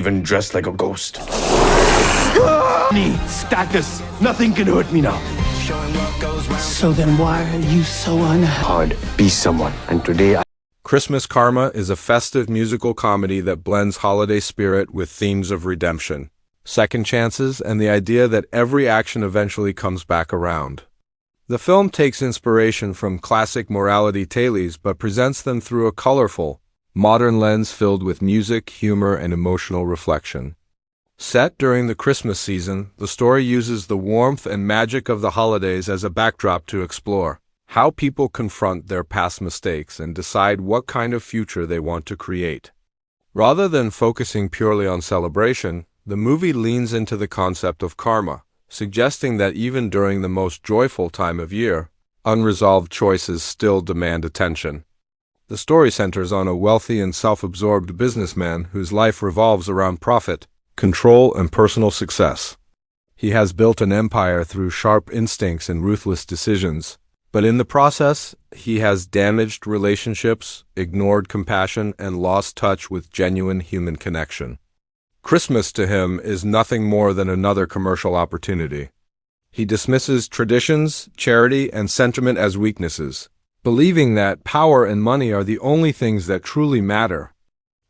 Even dressed like a ghost. Status. Nothing can hurt me now. So then why are you so Hard. Be someone. And today Christmas Karma is a festive musical comedy that blends holiday spirit with themes of redemption, second chances, and the idea that every action eventually comes back around. The film takes inspiration from classic morality tales but presents them through a colorful, modern lens filled with music, humor, and emotional reflection. Set during the Christmas season, the story uses the warmth and magic of the holidays as a backdrop to explore how people confront their past mistakes and decide what kind of future they want to create. Rather than focusing purely on celebration, the movie leans into the concept of karma, suggesting that even during the most joyful time of year, unresolved choices still demand attention. The story centers on a wealthy and self-absorbed businessman whose life revolves around profit, control, and personal success. He has built an empire through sharp instincts and ruthless decisions, but in the process, he has damaged relationships, ignored compassion, and lost touch with genuine human connection. Christmas to him is nothing more than another commercial opportunity. He dismisses traditions, charity, and sentiment as weaknesses, believing that power and money are the only things that truly matter.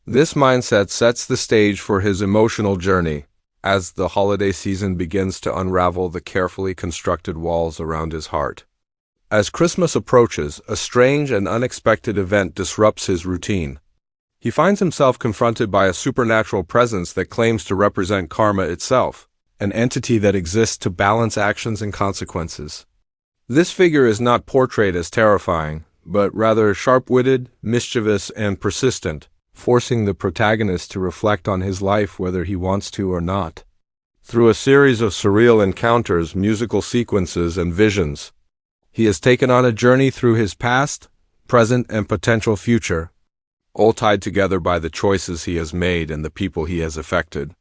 This mindset sets the stage for his emotional journey as the holiday season begins to unravel the carefully constructed walls around his heart. As Christmas approaches, a strange and unexpected event disrupts his routine. He finds himself confronted by a supernatural presence that claims to represent karma itself, an entity that exists to balance actions and consequences. This figure is not portrayed as terrifying, but rather sharp-witted, mischievous, and persistent, forcing the protagonist to reflect on his life whether he wants to or not. Through a series of surreal encounters, musical sequences, and visions, he is taken on a journey through his past, present, and potential future, all tied together by the choices he has made and the people he has affected.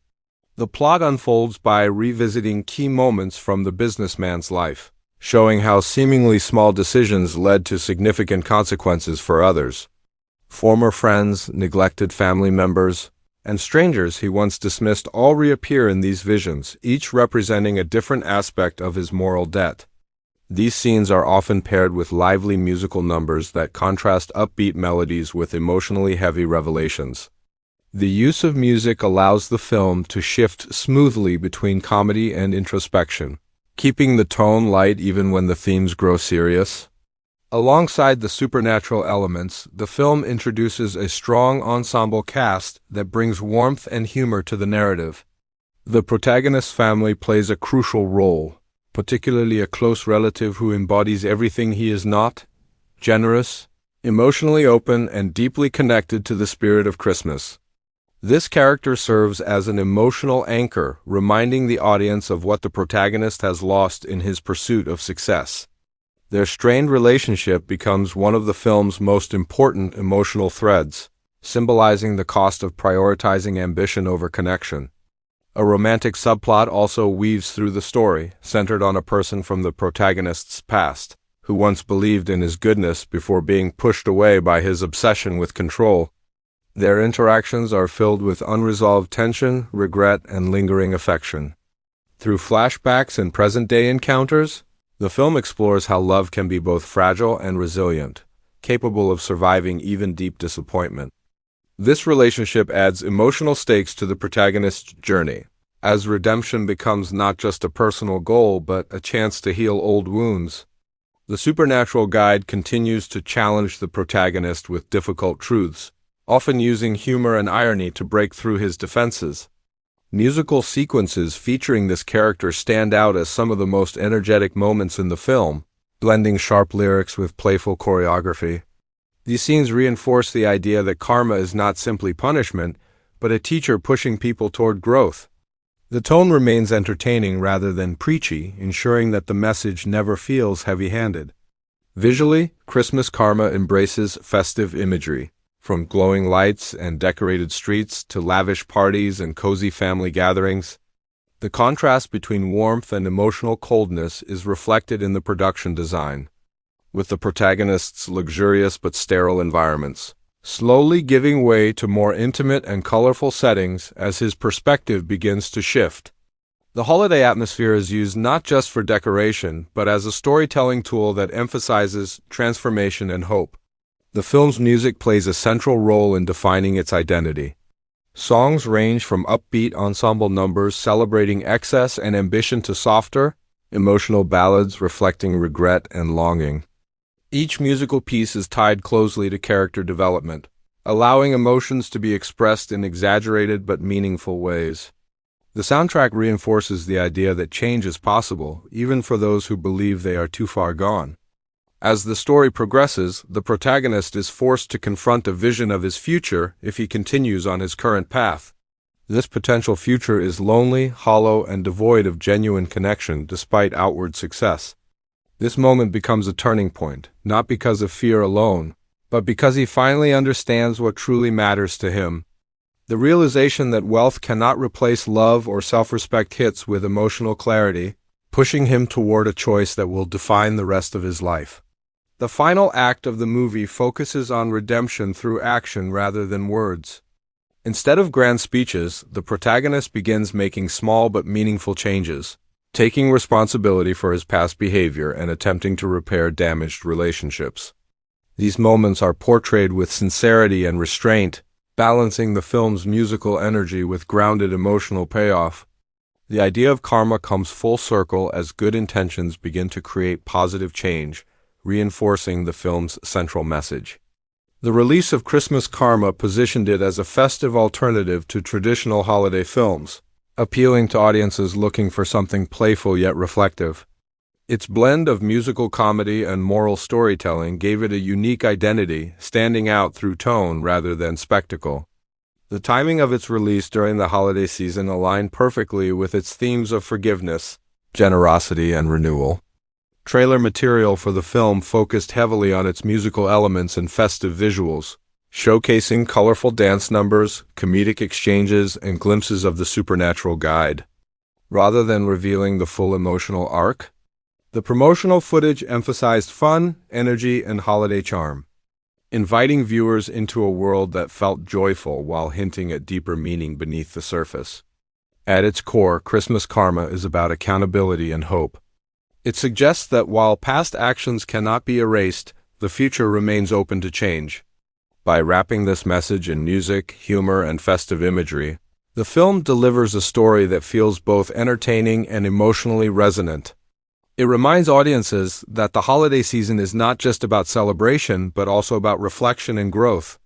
The plot unfolds by revisiting key moments from the businessman's life, showing how seemingly small decisions led to significant consequences for others. Former friends, neglected family members, and strangers he once dismissed all reappear in these visions, each representing a different aspect of his moral debt. These scenes are often paired with lively musical numbers that contrast upbeat melodies with emotionally heavy revelations. The use of music allows the film to shift smoothly between comedy and introspection, keeping the tone light even when the themes grow serious. Alongside the supernatural elements, the film introduces a strong ensemble cast that brings warmth and humor to the narrative. The protagonist's family plays a crucial role, particularly a close relative who embodies everything he is not: generous, emotionally open, and deeply connected to the spirit of Christmas. This character serves as an emotional anchor, reminding the audience of what the protagonist has lost in his pursuit of success. Their strained relationship becomes one of the film's most important emotional threads, symbolizing the cost of prioritizing ambition over connection. A romantic subplot also weaves through the story, centered on a person from the protagonist's past, who once believed in his goodness before being pushed away by his obsession with control. Their interactions are filled with unresolved tension, regret, and lingering affection. Through flashbacks and present-day encounters, the film explores how love can be both fragile and resilient, capable of surviving even deep disappointment. This relationship adds emotional stakes to the protagonist's journey, as redemption becomes not just a personal goal but a chance to heal old wounds. The supernatural guide continues to challenge the protagonist with difficult truths, often using humor and irony to break through his defenses. Musical sequences featuring this character stand out as some of the most energetic moments in the film, blending sharp lyrics with playful choreography. These scenes reinforce the idea that karma is not simply punishment, but a teacher pushing people toward growth. The tone remains entertaining rather than preachy, ensuring that the message never feels heavy-handed. Visually, Christmas Karma embraces festive imagery, from glowing lights and decorated streets to lavish parties and cozy family gatherings. The contrast between warmth and emotional coldness is reflected in the production design, with the protagonist's luxurious but sterile environments, slowly giving way to more intimate and colorful settings as his perspective begins to shift. The holiday atmosphere is used not just for decoration, but as a storytelling tool that emphasizes transformation and hope. The film's music plays a central role in defining its identity. Songs range from upbeat ensemble numbers celebrating excess and ambition to softer, emotional ballads reflecting regret and longing. Each musical piece is tied closely to character development, allowing emotions to be expressed in exaggerated but meaningful ways. The soundtrack reinforces the idea that change is possible, even for those who believe they are too far gone. As the story progresses, the protagonist is forced to confront a vision of his future if he continues on his current path. This potential future is lonely, hollow, and devoid of genuine connection despite outward success. This moment becomes a turning point, not because of fear alone, but because he finally understands what truly matters to him. The realization that wealth cannot replace love or self-respect hits with emotional clarity, pushing him toward a choice that will define the rest of his life. The final act of the movie focuses on redemption through action rather than words. Instead of grand speeches, the protagonist begins making small but meaningful changes, taking responsibility for his past behavior and attempting to repair damaged relationships. These moments are portrayed with sincerity and restraint, balancing the film's musical energy with grounded emotional payoff. The idea of karma comes full circle as good intentions begin to create positive change, reinforcing the film's central message. The release of Christmas Karma positioned it as a festive alternative to traditional holiday films, appealing to audiences looking for something playful yet reflective. Its blend of musical comedy and moral storytelling gave it a unique identity, standing out through tone rather than spectacle. The timing of its release during the holiday season aligned perfectly with its themes of forgiveness, generosity, and renewal. Trailer material for the film focused heavily on its musical elements and festive visuals, showcasing colorful dance numbers, comedic exchanges, and glimpses of the supernatural guide. Rather than revealing the full emotional arc, the promotional footage emphasized fun, energy, and holiday charm, inviting viewers into a world that felt joyful while hinting at deeper meaning beneath the surface. At its core, Christmas Karma is about accountability and hope. It suggests that while past actions cannot be erased, the future remains open to change. By wrapping this message in music, humor, and festive imagery, the film delivers a story that feels both entertaining and emotionally resonant. It reminds audiences that the holiday season is not just about celebration, but also about reflection and growth.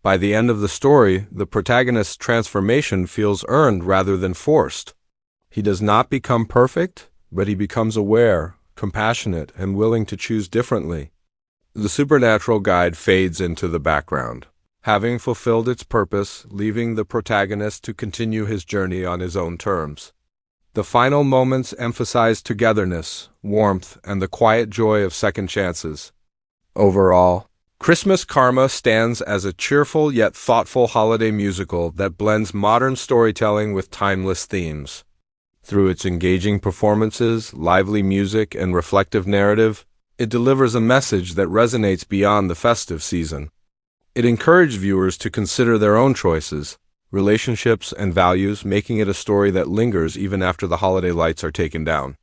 By the end of the story, the protagonist's transformation feels earned rather than forced. He does not become perfect, but he becomes aware, compassionate, and willing to choose differently. The supernatural guide fades into the background, having fulfilled its purpose, leaving the protagonist to continue his journey on his own terms. The final moments emphasize togetherness, warmth, and the quiet joy of second chances. Overall, Christmas Karma stands as a cheerful yet thoughtful holiday musical that blends modern storytelling with timeless themes. Through its engaging performances, lively music, and reflective narrative, it delivers a message that resonates beyond the festive season. It encourages viewers to consider their own choices, relationships, and values, making it a story that lingers even after the holiday lights are taken down.